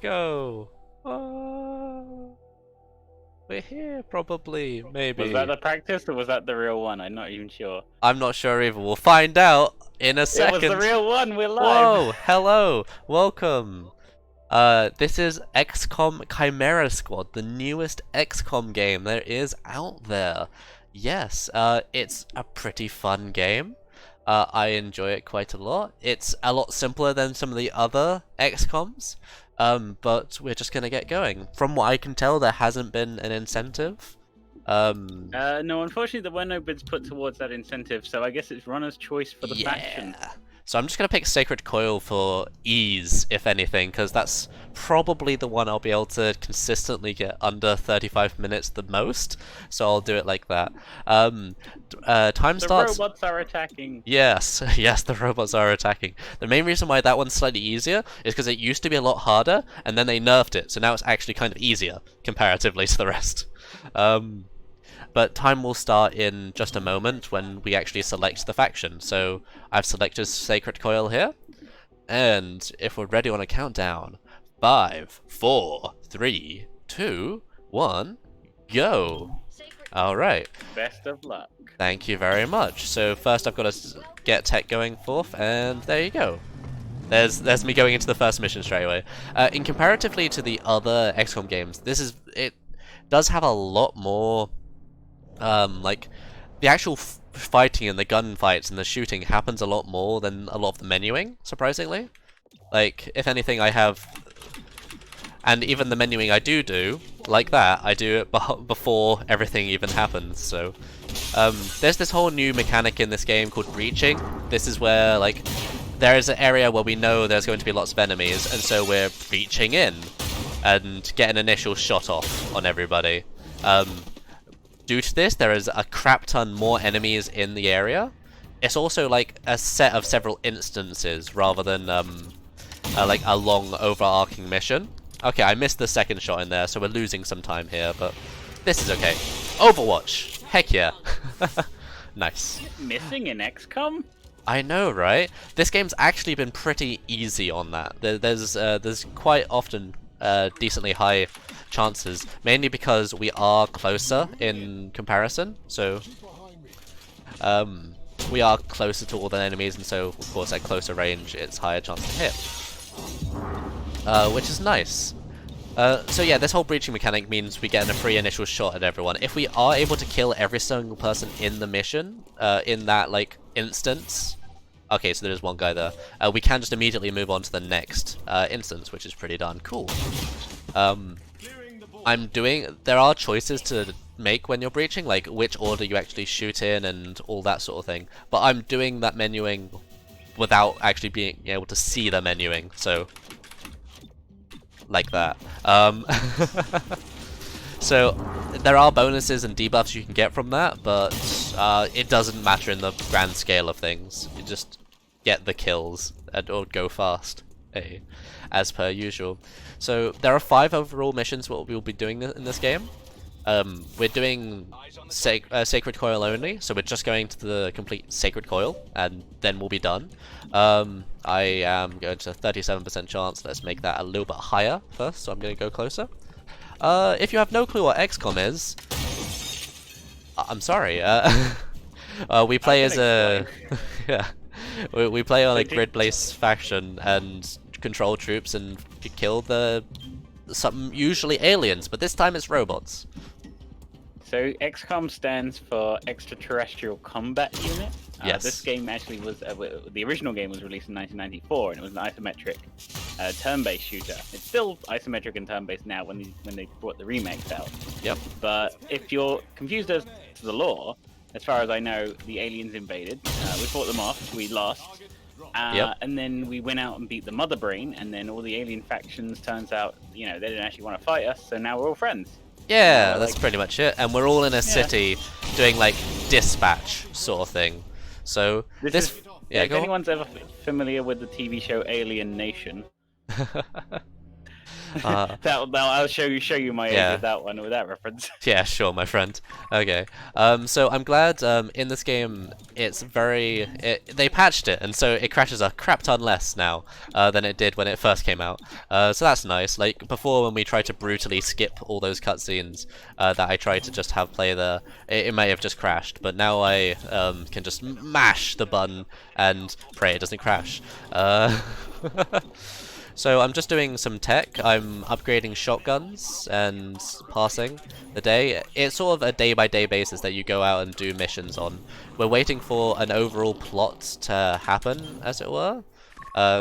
go. Oh, we're here, probably, maybe. Was that the practice or was that the real one? I'm not even sure. I'm not sure either. We'll find out in a second. It was the real one. We're live. Whoa, hello, welcome. This is XCOM Chimera Squad, the newest XCOM game there is out there. Yes, it's a pretty fun game. I enjoy it quite a lot. It's a lot simpler than some of the other XCOMs, but we're just gonna get going. From what I can tell, there hasn't been an incentive. No, unfortunately, there were no bids put towards that incentive, so I guess it's runner's choice for the faction. So I'm just going to pick Sacred Coil for ease, if anything, because that's probably the one I'll be able to consistently get under 35 minutes the most, so I'll do it like that. Time starts... The robots are attacking. Yes, yes, the robots are attacking. The main reason why that one's slightly easier is because it used to be a lot harder, and then they nerfed it, so now it's actually kind of easier, comparatively to the rest. But time will start in just a moment when we actually select the faction. So I've selected Sacred Coil here, and if we're ready on a countdown, 5, 4, 3, 2, 1, go! Alright. Best of luck. Thank you very much. So first I've got to get tech going forth, and there you go. There's me going into the first mission straight away. In comparatively to the other XCOM games, it does have a lot more... like, the actual fighting and the gunfights and the shooting happens a lot more than a lot of the menuing, surprisingly. Like, if anything, I have... And even the menuing I do, like that, I do it before everything even happens, so... there's this whole new mechanic in this game called breaching. This is where, like, there is an area where we know there's going to be lots of enemies, and so we're breaching in and get an initial shot off on everybody. Due to this, there is a crap ton more enemies in the area. It's also like a set of several instances rather than like a long overarching mission. Okay, I missed the second shot in there, so we're losing some time here, but this is okay. Overwatch! Heck yeah! Nice. Missing in XCOM? I know, right? This game's actually been pretty easy on that. There's quite often decently high chances, mainly because we are closer in comparison, so we are closer to all the enemies, and so of course at closer range it's higher chance to hit, which is nice. So yeah, this whole breaching mechanic means we get a free initial shot at everyone. If we are able to kill every single person in the mission, in that like instance, okay, so there's one guy there, we can just immediately move on to the next instance, which is pretty darn cool. There are choices to make when you're breaching, like which order you actually shoot in and all that sort of thing, but I'm doing that menuing without actually being able to see the menuing, so like that. So there are bonuses and debuffs you can get from that, but it doesn't matter in the grand scale of things. You just get the kills or go fast, as per usual. So there are 5 overall missions what we'll be doing in this game. We're doing Sacred Coil only, so we're just going to the complete Sacred Coil, and then we'll be done. I am going to 37% chance. Let's make that a little bit higher first, so I'm going to go closer. If you have no clue what XCOM is, I'm sorry. We play as a... yeah. We play on a grid-based faction and control troops and kill some usually aliens, but this time it's robots. So XCOM stands for Extraterrestrial Combat Unit. Yes. This game actually was the original game was released in 1994, and it was an isometric turn-based shooter. It's still isometric and turn-based now when they brought the remakes out. Yep. But if you're confused as to the lore, as far as I know, the aliens invaded. We fought them off. We lost. Yep. And then we went out and beat the Mother Brain, and then all the alien factions, turns out, you know, they didn't actually want to fight us, so now we're all friends. Yeah, that's pretty much it. And we're all in a city doing like dispatch sort of thing. So if anyone's ever familiar with the TV show Alien Nation. I'll show you my age Yeah. with that one, with that reference. Yeah, sure, my friend. Okay. So I'm glad in this game it's they patched it, and so it crashes a crap ton less now than it did when it first came out. So that's nice. Like before, when we tried to brutally skip all those cutscenes that I tried to just have play there, it may have just crashed. But now I can just mash the button and pray it doesn't crash. So I'm just doing some tech. I'm upgrading shotguns and passing the day. It's sort of a day-by-day basis that you go out and do missions on. We're waiting for an overall plot to happen, as it were.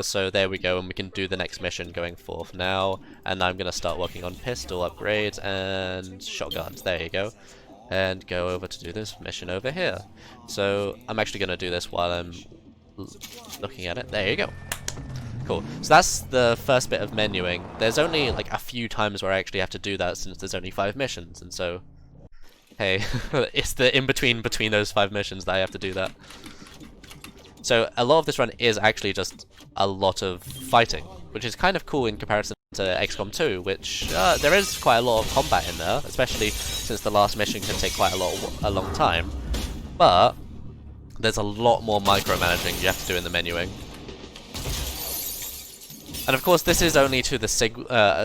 So there we go, and we can do the next mission going forth now. And I'm going to start working on pistol upgrades and shotguns. There you go. And go over to do this mission over here. So I'm actually going to do this while I'm looking at it. There you go. Cool. So that's the first bit of menuing. There's only like a few times where I actually have to do that since there's only 5 missions, and so hey, it's the in-between between those 5 missions that I have to do that. So a lot of this run is actually just a lot of fighting, which is kind of cool in comparison to XCOM 2, which there is quite a lot of combat in there, especially since the last mission can take quite a long time. But there's a lot more micromanaging you have to do in the menuing. And of course, this is only to the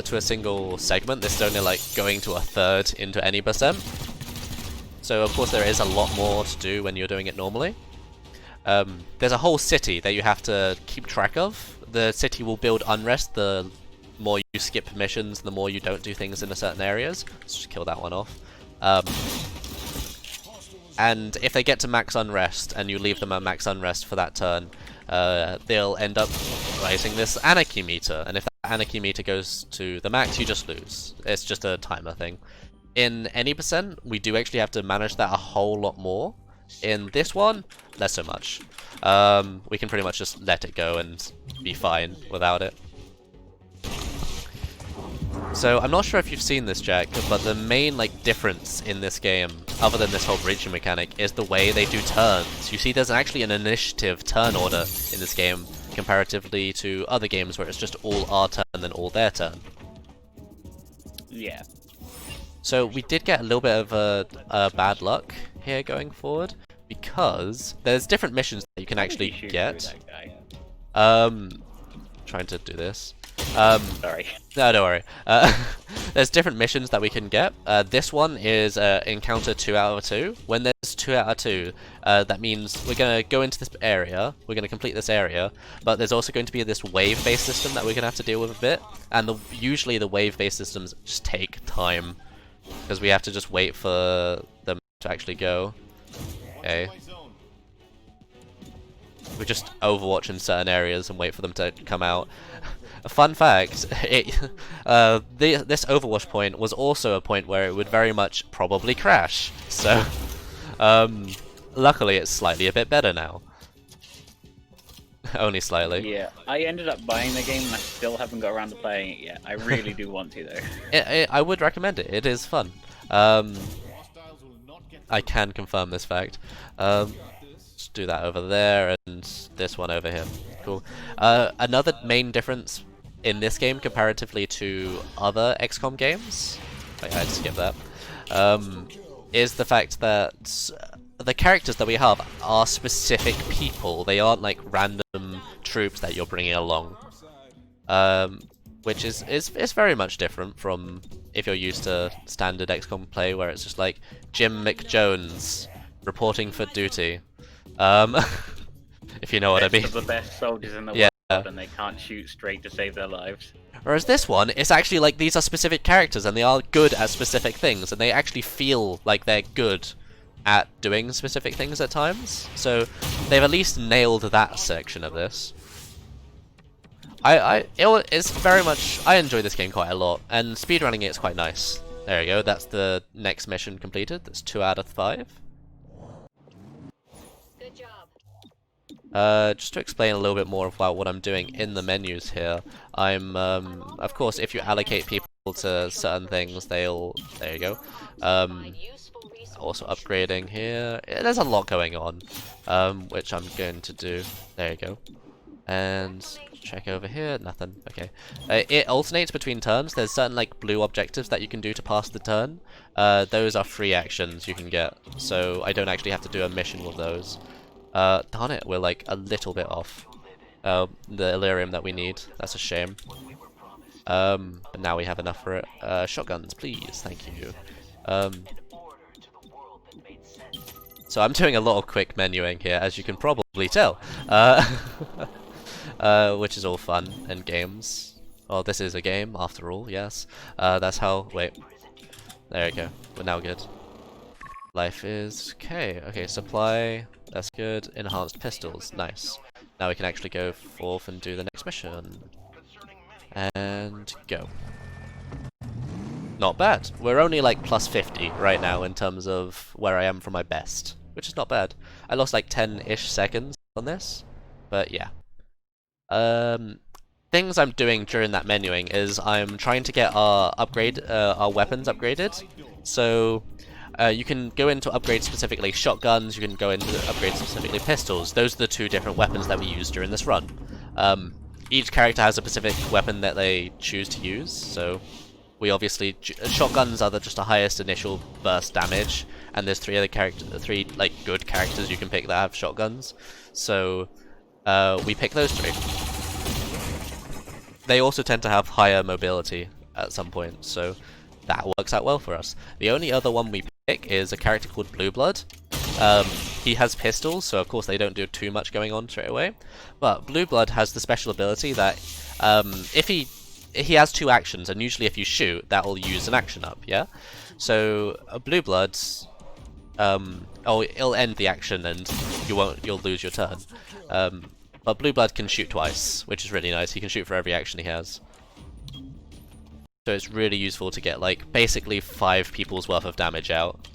to a single segment. This is only like going to a third into any percent. So of course, there is a lot more to do when you're doing it normally. There's a whole city that you have to keep track of. The city will build unrest the more you skip missions, the more you don't do things in certain areas. Let's just kill that one off. And if they get to max unrest and you leave them at max unrest for that turn, they'll end up raising this anarchy meter, and if that anarchy meter goes to the max, you just lose. It's just a timer thing. In any percent, we do actually have to manage that a whole lot more. In this one, less so much. We can pretty much just let it go and be fine without it. So I'm not sure if you've seen this, Jack, but the main difference in this game, other than this whole bridging mechanic, is the way they do turns. You see, there's actually an initiative turn order in this game, comparatively to other games where it's just all our turn and then all their turn. Yeah. So we did get a little bit of a bad luck here going forward, because there's different missions that you can actually get. Trying to do this. Sorry. No, don't worry. There's different missions that we can get. This one is encounter 2 out of 2. When there's 2 out of 2, that means we're going to go into this area, we're going to complete this area, but there's also going to be this wave-based system that we're going to have to deal with a bit, and usually the wave-based systems just take time, because we have to just wait for them to actually go. Okay. We just overwatch in certain areas and wait for them to come out. A fun fact, this overwatch point was also a point where it would very much probably crash. So, luckily it's slightly a bit better now. Only slightly. Yeah, I ended up buying the game and I still haven't got around to playing it yet. I really do want to though. I would recommend it. It is fun. I can confirm this fact. Just do that over there and this one over here. Cool. Another main difference in this game comparatively to other XCOM games, wait, I'd skip that, is the fact that the characters that we have are specific people. They aren't like random troops that you're bringing along, which is very much different from if you're used to standard XCOM play, where it's just like Jim McJones reporting for duty. If you know what I mean. The best soldiers in the Yeah. world, and they can't shoot straight to save their lives. Whereas this one, it's actually like these are specific characters and they are good at specific things, and they actually feel like they're good at doing specific things at times. So they've at least nailed that section of this. It's very much, I enjoy this game quite a lot, and speedrunning it is quite nice. There you go, that's the next mission completed. That's 2 out of 5. Good job. Just to explain a little bit more about what I'm doing in the menus here, I'm, of course, if you allocate people to certain things, they'll, there you go, also upgrading here. There's a lot going on, which I'm going to do, there you go, and check over here, nothing. Okay. It alternates between turns. There's certain like blue objectives that you can do to pass the turn. Those are free actions you can get, so I don't actually have to do a mission with those. Darn it, we're like a little bit off. The Illyrium that we need. That's a shame. But now we have enough for it. Shotguns, please. Thank you. So I'm doing a lot of quick menuing here, as you can probably tell. Which is all fun and games. Well, this is a game, after all, yes. That's how... Wait. There we go. We're now good. Life is... Okay, okay, supply. That's good. Enhanced pistols. Nice. Now we can actually go forth and do the next mission. And go. Not bad. We're only like plus 50 right now in terms of where I am from my best, which is not bad. I lost like 10-ish seconds on this, but yeah. Things I'm doing during that menuing is I'm trying to get our weapons upgraded. So you can go into upgrade specifically shotguns, you can go into upgrade specifically pistols. Those are the two different weapons that we use during this run. Each character has a specific weapon that they choose to use, so we obviously shotguns are just the highest initial burst damage, and there's three like good characters you can pick that have shotguns. So we pick those three. They also tend to have higher mobility at some point, so that works out well for us. The only other one we pick is a character called Blue Blood. He has pistols, so of course they don't do too much going on straight away. But Blue Blood has the special ability that if he has two actions, and usually if you shoot, that will use an action up, yeah? So Blue Blood, it'll end the action and you'll lose your turn. But Blue Blood can shoot twice, which is really nice. He can shoot for every action he has. So it's really useful to get like basically 5 people's worth of damage out.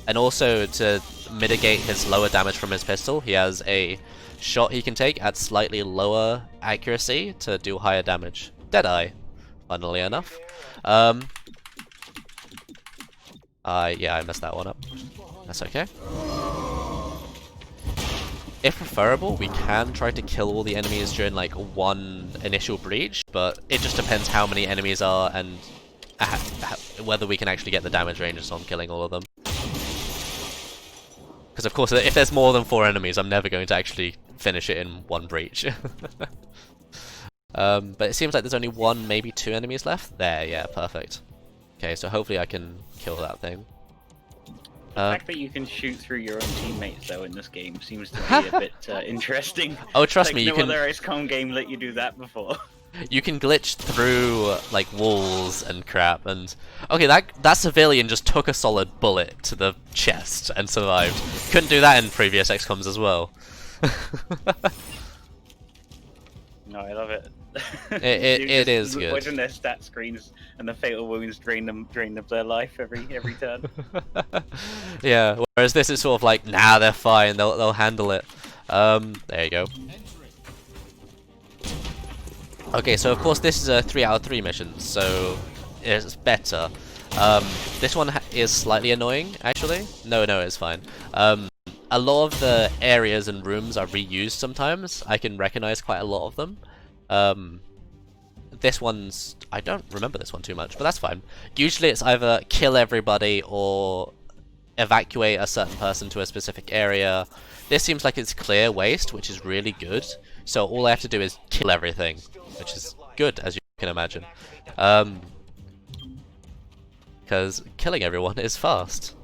And also to mitigate his lower damage from his pistol, he has a shot he can take at slightly lower accuracy to do higher damage. Deadeye, funnily enough. Yeah, I messed that one up. That's okay. If preferable, we can try to kill all the enemies during like one initial breach, but it just depends how many enemies are and whether we can actually get the damage ranges on killing all of them. Because of course, if there's more than 4 enemies, I'm never going to actually finish it in one breach. But it seems like there's only 1, maybe 2 enemies left. There, yeah, perfect. Okay, so hopefully I can kill that thing. The fact that you can shoot through your own teammates, though, in this game seems to be a bit interesting. Oh, trust like, me, you no can. No other XCOM game let you do that before. You can glitch through like walls and crap, and okay, that civilian just took a solid bullet to the chest and survived. Couldn't do that in previous XCOMs as well. No, I love it. It is good. Watching their stat screens and the fatal wounds drain them their life every turn. Yeah. Whereas this is sort of like, nah, they're fine. They'll handle it. There you go. Okay, so of course this is a 3 out of 3 mission, so it's better. This one is slightly annoying, actually. No, it's fine. A lot of the areas and rooms are reused sometimes. I can recognize quite a lot of them. This one's... I don't remember this one too much, but that's fine. Usually it's either kill everybody or evacuate a certain person to a specific area. This seems like it's clear waste, which is really good. So all I have to do is kill everything, which is good, as you can imagine. Because killing everyone is fast.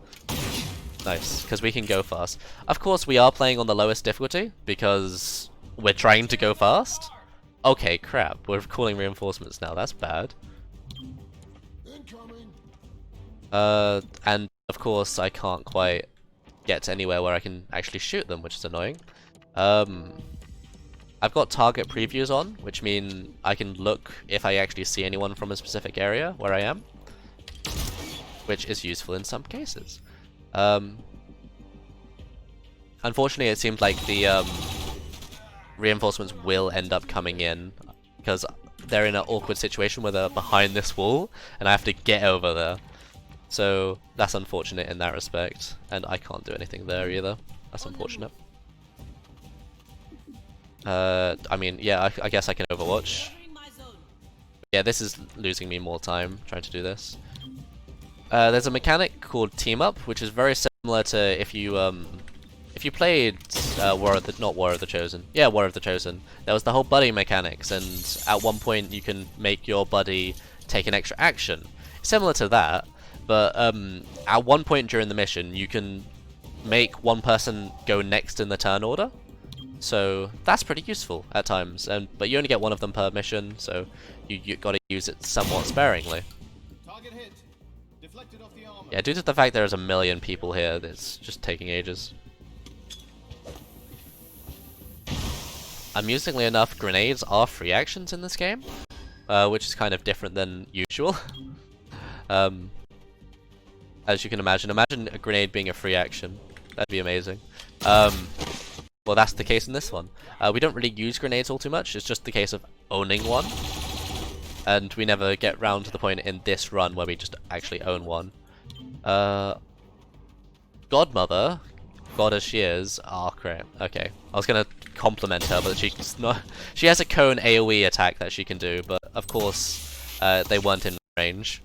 Nice, because we can go fast. Of course, we are playing on the lowest difficulty, because we're trying to go fast. Okay, crap, we're calling reinforcements now, that's bad. And of course, I can't quite get to anywhere where I can actually shoot them, which is annoying. I've got target previews on, which mean I can look if I actually see anyone from a specific area where I am, which is useful in some cases. Unfortunately, it seems like the reinforcements will end up coming in because they're in an awkward situation where they're behind this wall and I have to get over there. So that's unfortunate in that respect, and I can't do anything there either. That's unfortunate. I mean, yeah, I guess I can Overwatch. Yeah, this is losing me more time trying to do this. There's a mechanic called Team Up, which is very similar to if you played War of the Chosen. Yeah, War of the Chosen. There was the whole buddy mechanics, and at one point you can make your buddy take an extra action. Similar to that, but at one point during the mission you can make one person go next in the turn order. So that's pretty useful at times, but you only get one of them per mission, so you got to use it somewhat sparingly. Target hit. Deflected off the armor. Yeah, due to the fact there's a million people here, it's just taking ages. Amusingly enough, grenades are free actions in this game, which is kind of different than usual. As you can imagine a grenade being a free action. That'd be amazing. Well, that's the case in this one. We don't really use grenades all too much, it's just the case of owning one. And we never get round to the point in this run where we just actually own one. Godmother, god as she is, oh crap, okay. I was gonna compliment her, but she's not. She has a cone AoE attack that she can do, but of course, they weren't in range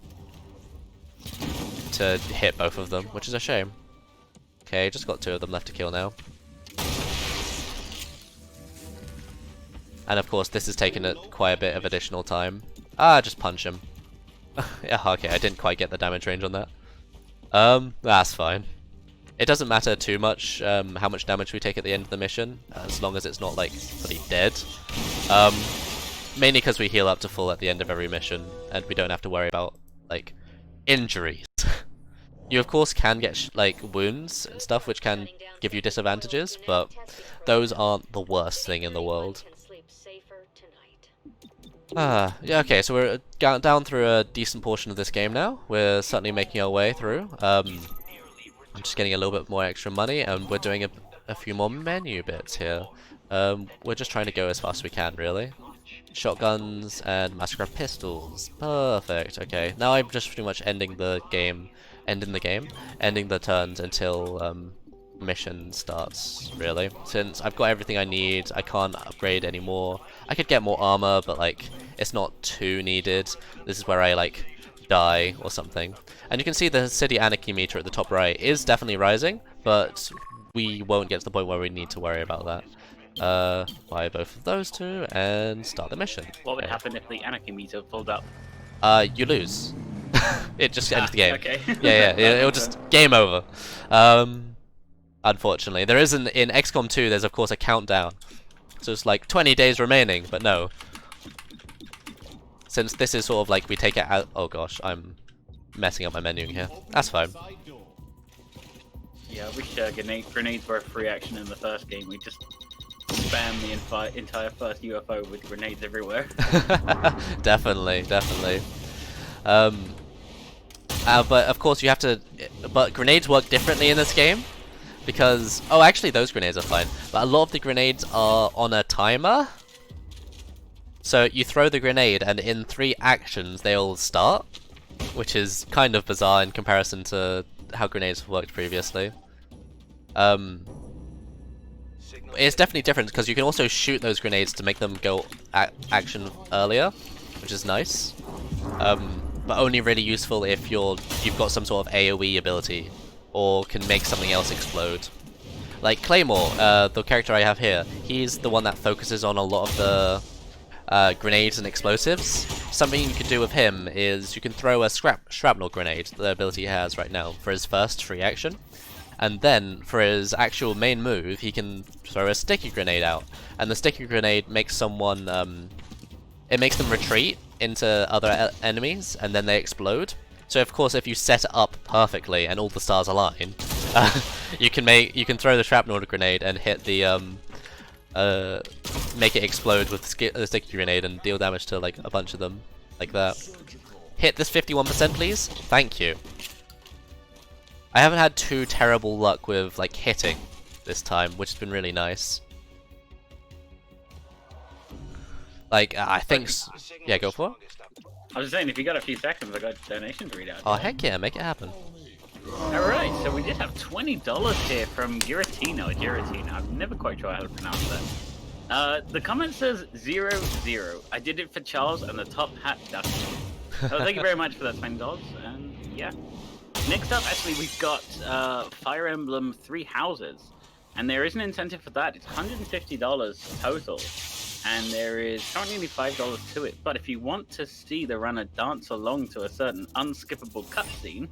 to hit both of them, which is a shame. Okay, just got 2 of them left to kill now. And of course, this has taken quite a bit of additional time. Just punch him. Yeah, okay, I didn't quite get the damage range on that. That's fine. It doesn't matter too much how much damage we take at the end of the mission, as long as it's not like fully dead. Mainly because we heal up to full at the end of every mission, and we don't have to worry about like injuries. You of course can get like wounds and stuff, which can give you disadvantages, but those aren't the worst thing in the world. Yeah, okay, so we're down through a decent portion of this game now. We're certainly making our way through. I'm just getting a little bit more extra money, and we're doing a few more menu bits here. We're just trying to go as fast as we can, really. Shotguns and massacre pistols. Perfect, okay. Now I'm just pretty much ending the turns until mission starts, really. Since I've got everything I need, I can't upgrade anymore. I could get more armor, but like, it's not too needed. This is where I like die or something. And you can see the city anarchy meter at the top right is definitely rising, but we won't get to the point where we need to worry about that. Buy both of those two and start the mission. What would happen if the anarchy meter pulled up? You lose. It just ends the game. Okay. Yeah, it'll just game over. Unfortunately, there isn't in XCOM 2. There's of course a countdown, so it's like 20 days remaining. But no, since this is sort of like we take it out. Oh gosh, I'm messing up my menuing here. That's fine. Yeah, I wish grenades were a free action in the first game. We just spam the entire first UFO with grenades everywhere. Definitely. But of course you have to. But grenades work differently in this game. Because, oh actually those grenades are fine, but a lot of the grenades are on a timer. So you throw the grenade and in 3 actions they'll start, which is kind of bizarre in comparison to how grenades have worked previously. It's definitely different because you can also shoot those grenades to make them go action earlier, which is nice. But only really useful if you've got some sort of AoE ability, or can make something else explode. Like Claymore, the character I have here, he's the one that focuses on a lot of the grenades and explosives. Something you can do with him is you can throw a shrapnel grenade, the ability he has right now, for his first free action. And then, for his actual main move, he can throw a sticky grenade out. And the sticky grenade makes someone, it makes them retreat into other enemies, and then they explode. So of course, if you set it up perfectly and all the stars align, you can throw the shrapnel grenade and hit the make it explode with the sticky grenade and deal damage to like a bunch of them, like that. Hit this 51%, please. Thank you. I haven't had too terrible luck with like hitting this time, which has been really nice. Like I think, yeah, go for it. I was saying, if you got a few seconds, I got donations to read out. Oh heck yeah, make it happen. Alright, so we did have $20 here from Giratino. I've never quite sure how to pronounce The comment says 0-0. I did it for Charles and the top hat ducky. So thank you very much for that $20. And yeah. Next up, actually, we've got Fire Emblem Three Houses. And there is an incentive for that. It's $150 total. And there is currently only $5 to it. But if you want to see the runner dance along to a certain unskippable cutscene,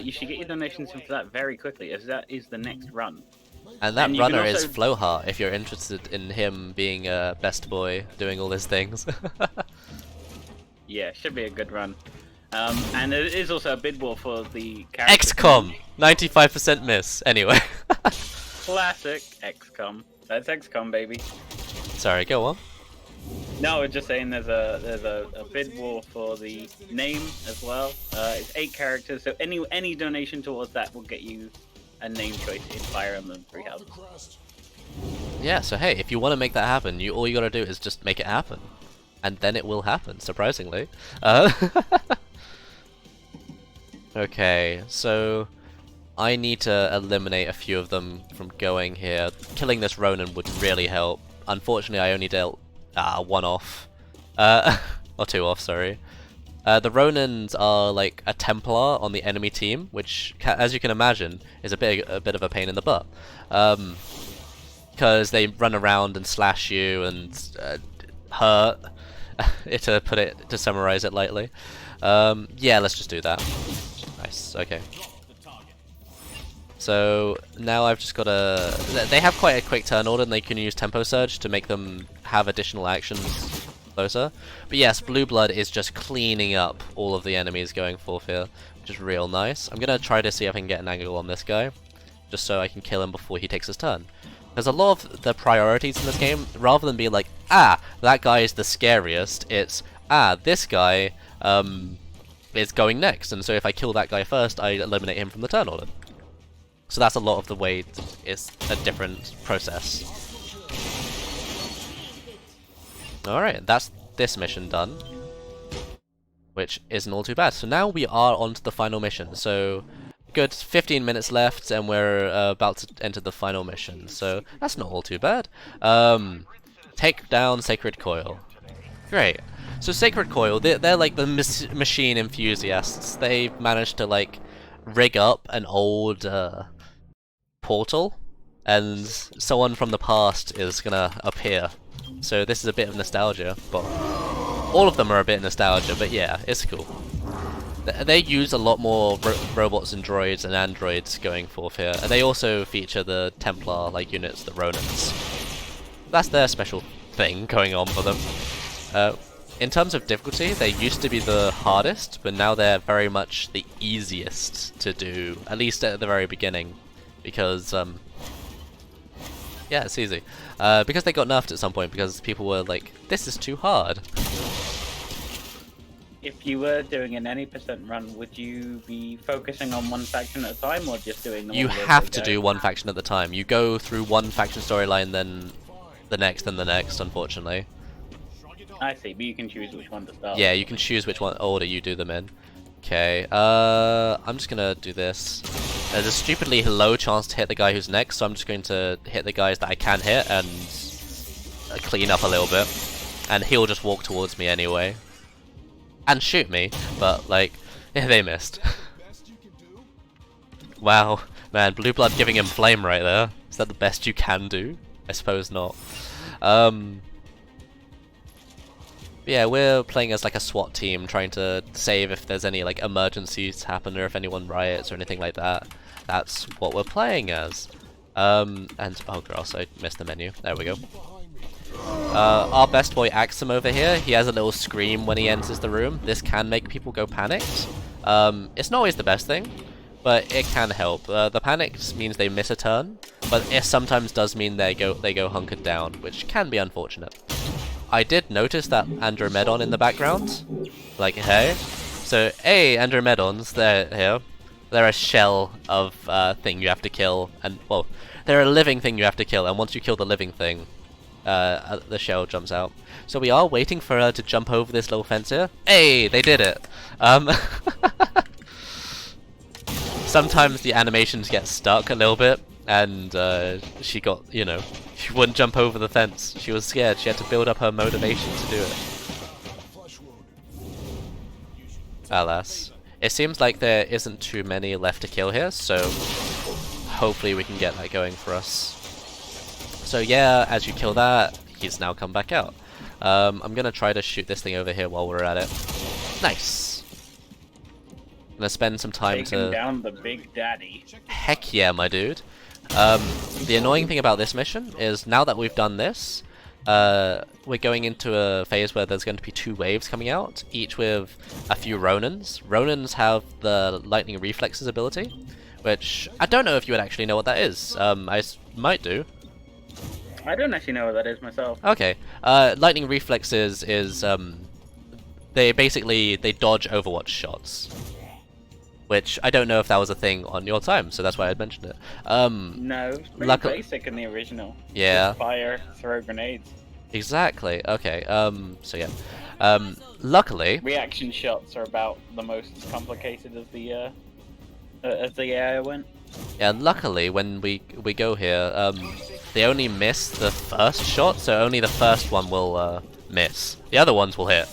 you should get your donations in for that very quickly, as that is the next run. And that And you runner can is also- Flowheart, if you're interested in him being a best boy, doing all his things. Yeah, should be a good run. And it is also a bid war for the character. XCOM! 95% miss. Anyway. Classic XCOM. That's XCOM, baby. Sorry, go on. No, we're just saying there's a bid war for the name as well. It's 8 characters, so any donation towards that will get you a name choice in Fire Emblem Three Houses. Yeah, so hey, if you want to make that happen, all you gotta do is just make it happen. And then it will happen, surprisingly. Okay, so I need to eliminate a few of them from going here. Killing this Ronin would really help. Unfortunately, I only dealt 1 off. Or 2 off, sorry. The Ronins are like a Templar on the enemy team, which, as you can imagine, is a bit of a pain in the butt. Because they run around and slash you and hurt, to summarize it lightly. Yeah, let's just do that. Nice, okay. So now I've just got to... They have quite a quick turn order and they can use Tempo Surge to make them have additional actions closer. But yes, Blue Blood is just cleaning up all of the enemies going forth here, which is real nice. I'm going to try to see if I can get an angle on this guy, just so I can kill him before he takes his turn. There's a lot of the priorities in this game, rather than being like, that guy is the scariest, it's, this guy is going next, and so if I kill that guy first, I eliminate him from the turn order. So that's a lot of the way it's a different process. Alright, that's this mission done, which isn't all too bad. So now we are on to the final mission. So good 15 minutes left and we're about to enter the final mission. So that's not all too bad. Take down Sacred Coil. Great. So Sacred Coil, they're like the machine enthusiasts. They've managed to like rig up an old portal, and someone from the past is gonna appear. So this is a bit of nostalgia, but all of them are a bit nostalgia, but yeah, it's cool. They use a lot more robots and droids and androids going forth here, and they also feature the Templar like units, the Ronins. That's their special thing going on for them. In terms of difficulty, they used to be the hardest, but now they're very much the easiest to do, at least at the very beginning, because yeah, it's easy. Because they got nerfed at some point, because people were like, this is too hard. If you were doing an any % run, would you be focusing on one faction at a time, or just doing them You all as have they to go? do one faction at the time. You go through one faction storyline, then the next, then the next, unfortunately. I see, but you can choose which one to start. Yeah, you can choose which one order you do them in. Okay, I'm just gonna do this. There's a stupidly low chance to hit the guy who's next, so I'm just going to hit the guys that I can hit and clean up a little bit. And he'll just walk towards me anyway. And shoot me, but like, yeah, they missed. Wow, man, Blue Blood giving him flame right there. Is that the best you can do? I suppose not. Yeah, we're playing as like a SWAT team, trying to save if there's any like emergencies happen or if anyone riots or anything like that. That's what we're playing as. And oh gross, I missed the menu. There we go. Our best boy Axum over here, he has a little scream when he enters the room. This can make people go panicked. It's not always the best thing, but it can help. The panic means they miss a turn, but it sometimes does mean they go hunkered down, which can be unfortunate. I did notice that Andromedon in the background. Like, hey. So, hey, Andromedons, they're here. They're a shell of thing you have to kill, and, well, they're a living thing you have to kill, and once you kill the living thing, the shell jumps out. So we are waiting for her to jump over this little fence here. Hey, they did it! Sometimes the animations get stuck a little bit, and she got, you know, She wouldn't jump over the fence. She was scared. She had to build up her motivation to do it. Alas. It seems like there isn't too many left to kill here, so hopefully we can get that going for us. So yeah, as you kill that, he's now come back out. I'm gonna try to shoot this thing over here while we're at it. Nice! I'm gonna spend some time Taking down the big daddy. Heck yeah, my dude. The annoying thing about this mission is now that we've done this, we're going into a phase where there's going to be 2 waves coming out, each with a few Ronins. Ronins have the lightning reflexes ability, which I don't know if you would actually know what that is. Might do. I don't actually know what that is myself. Okay. Lightning reflexes is they dodge Overwatch shots. Which I don't know if that was a thing on your time, so that's why I mentioned it. No, it's pretty basic in the original. Yeah. Just fire, throw grenades. Exactly. Okay. So yeah. Luckily. Reaction shots are about the most complicated of the AI went. Yeah. Luckily, when we go here, they only miss the first shot, so only the first one will miss. The other ones will hit.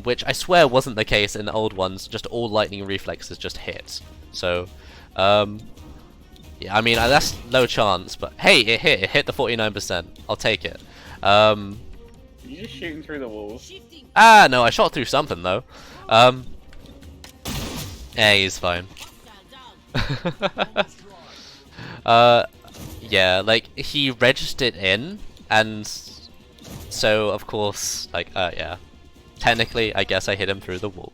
Which I swear wasn't the case in the old ones, just all lightning reflexes just hit. So, yeah, I mean, that's no chance, but hey, it hit the 49%. I'll take it. You're just shooting through the walls. Ah, no, I shot through something though. Yeah, he's fine. Yeah, like, he registered in, and so, of course, like, yeah. Technically, I guess I hit him through the wall.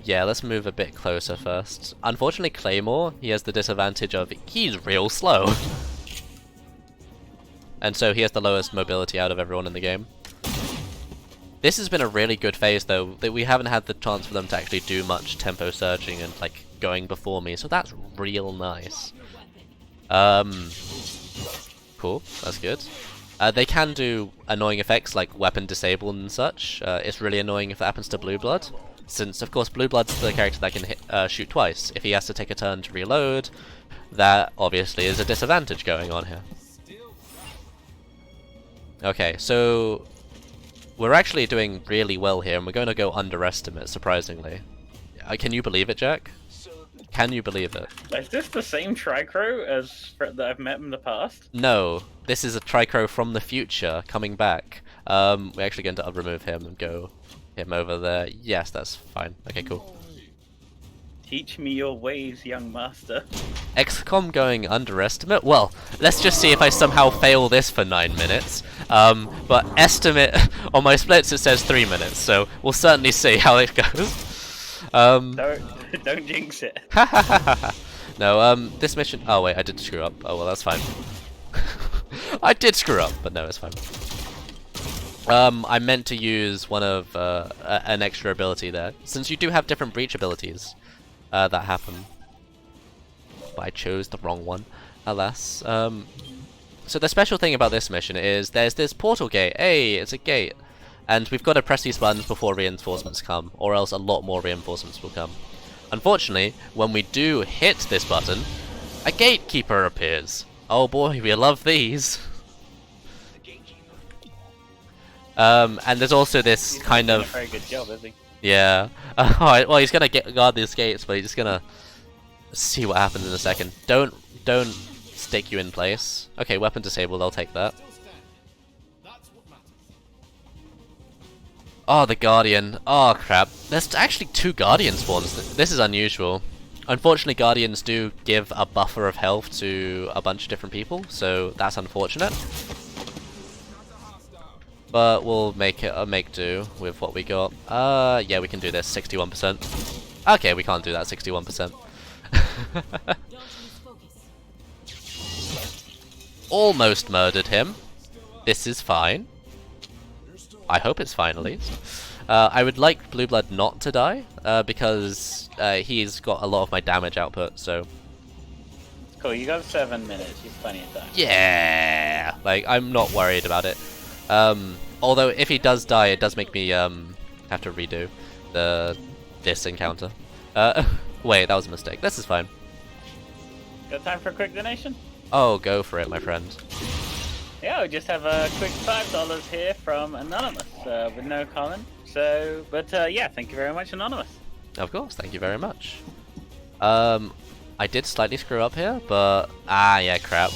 Yeah, let's move a bit closer first. Unfortunately, Claymore, he has the disadvantage of he's real slow. And so he has the lowest mobility out of everyone in the game. This has been a really good phase, though, that we haven't had the chance for them to actually do much tempo surging and, like, going before me, so that's real nice. Cool, that's good. They can do annoying effects like weapon disable and such. It's really annoying if that happens to Blue Blood, since of course Blue Blood's the character that can shoot twice. If he has to take a turn to reload, that obviously is a disadvantage going on here. Okay, so we're actually doing really well here, and we're going to go underestimate, surprisingly. Can you believe it, Jack? Can you believe it? Is this the same Tricrow as that I've met in the past? No, this is a Tricrow from the future coming back. We're actually going to remove him and go him over there. Yes, that's fine. Okay, cool. Teach me your ways, young master. XCOM going underestimate? Well, let's just see if I somehow fail this for 9 minutes. But estimate on my splits it says 3 minutes, so we'll certainly see how it goes. Don't jinx it. No, this mission... Oh wait, I did screw up. Oh well, that's fine. I did screw up, but no, it's fine. I meant to use one of an extra ability there, since you do have different breach abilities that happen. But I chose the wrong one, alas. So the special thing about this mission is there's this portal gate. Hey, it's a gate. And we've got to press these buttons before reinforcements come, or else a lot more reinforcements will come. Unfortunately, when we do hit this button, a gatekeeper appears. Oh boy, we love these. And there's also this kind of... He's doing a very good job, is he? Yeah. Alright, well he's gonna guard these gates, but he's just gonna see what happens in a second. Don't stick you in place. Okay, weapon disabled, I'll take that. Oh, the Guardian. Oh, crap. There's actually 2 Guardian spawns. This is unusual. Unfortunately, Guardians do give a buffer of health to a bunch of different people, so that's unfortunate. But we'll make do with what we got. Yeah, we can do this. 61%. Okay, we can't do that. 61%. Almost murdered him. This is fine. I hope it's fine, at least. I would like Blue Blood not to die, because he's got a lot of my damage output, so... Cool, you got 7 minutes, you've plenty of time. Yeah! Like, I'm not worried about it. Although, if he does die, it does make me have to redo this encounter. Wait, that was a mistake. This is fine. Got time for a quick donation? Oh, go for it, my friend. Yeah, we just have a quick $5 here from Anonymous with no comment. So, but yeah, thank you very much, Anonymous. Of course, thank you very much. I did slightly screw up here, but yeah, crap.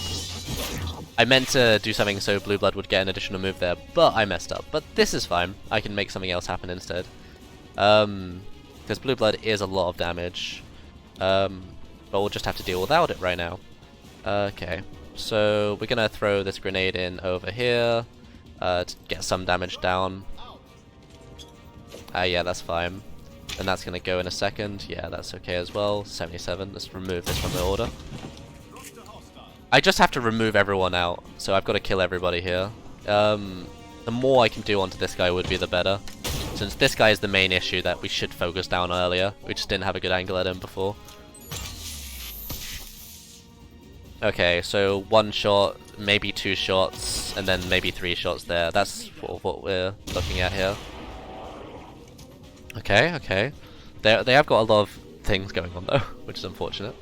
I meant to do something so Blue Blood would get an additional move there, but I messed up. But this is fine. I can make something else happen instead. Because Blue Blood is a lot of damage. But we'll just have to deal without it right now. Okay. So we're gonna throw this grenade in over here to get some damage down. Yeah, that's fine. And that's gonna go in a second. Yeah, that's okay as well. 77. Let's remove this from the order. I just have to remove everyone out, so I've got to kill everybody here. The more I can do onto this guy would be the better, since this guy is the main issue that we should focus down earlier. We just didn't have a good angle at him before. Okay, so 1 shot, maybe 2 shots, and then maybe 3 shots there. That's what we're looking at here. Okay, okay. They have got a lot of things going on though, which is unfortunate.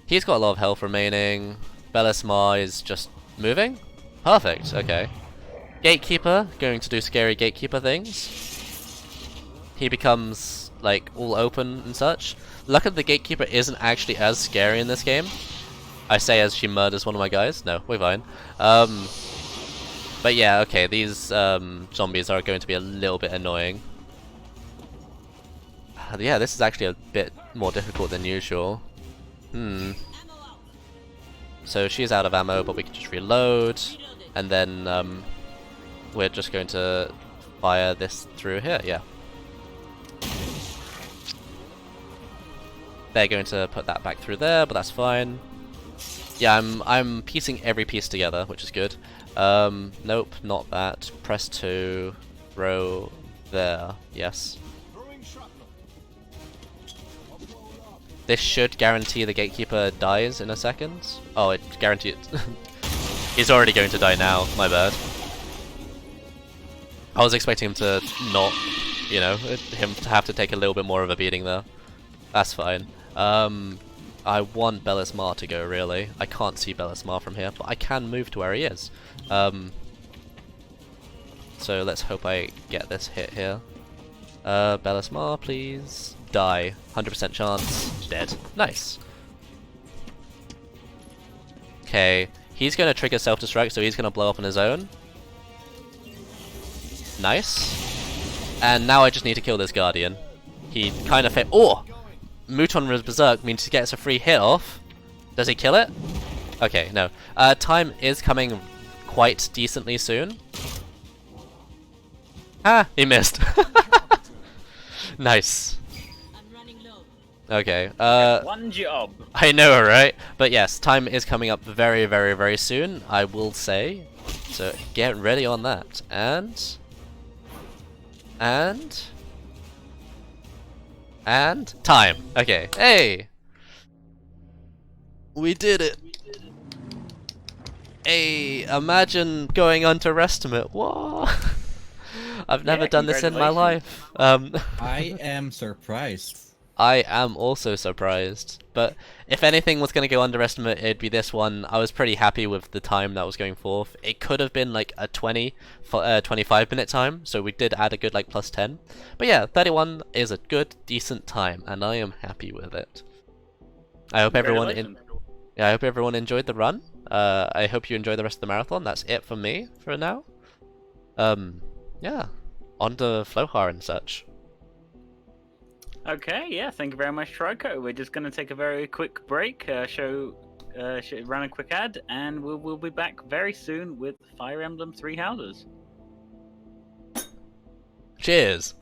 He's got a lot of health remaining. Bellismar is just moving? Perfect, okay. Gatekeeper, going to do scary Gatekeeper things. He becomes, like, all open and such. Luckily the Gatekeeper isn't actually as scary in this game. I say as she murders one of my guys. No, we're fine. But yeah, okay, these zombies are going to be a little bit annoying. Yeah, this is actually a bit more difficult than usual. So she's out of ammo, but we can just reload, and then we're just going to fire this through here. Yeah, they're going to put that back through there, but that's fine. Yeah, I'm piecing every piece together, which is good. Nope, not that. Press 2, throw there. Yes. This should guarantee the Gatekeeper dies in a second. Oh, it guaranteed. He's already going to die now. My bad. I was expecting him to not, you know, him to have to take a little bit more of a beating there. That's fine. I want Bellismar to go, really. I can't see Bellismar from here, but I can move to where he is. So let's hope I get this hit here. Bellismar, please. Die. 100% chance. Dead. Nice. Okay. He's going to trigger self-destruct, so he's going to blow up on his own. Nice. And now I just need to kill this Guardian. He kind of hit. Oh! Mouton Berserk means he gets a free hit off. Does he kill it? Okay, no. Time is coming quite decently soon. Ah! He missed. Nice. Okay, one job. I know, right? But yes, time is coming up very, very, very soon, I will say. So get ready on that. And time. Okay. Hey! We did it! Hey, imagine going underestimate. What? I've never done this in my life. I am surprised. I am also surprised, but if anything was going to go underestimate, it'd be this one. I was pretty happy with the time that was going forth. It could have been like a 25 minute time, so we did add a good like plus 10. But yeah, 31 is a good, decent time, and I am happy with it. I hope everyone I hope everyone enjoyed the run. I hope you enjoy the rest of the marathon. That's it for me for now. Yeah, on to Flohar and such. Okay, yeah, thank you very much, Tricrow. We're just going to take a very quick break, run a quick ad, and we'll be back very soon with Fire Emblem Three Houses. Cheers!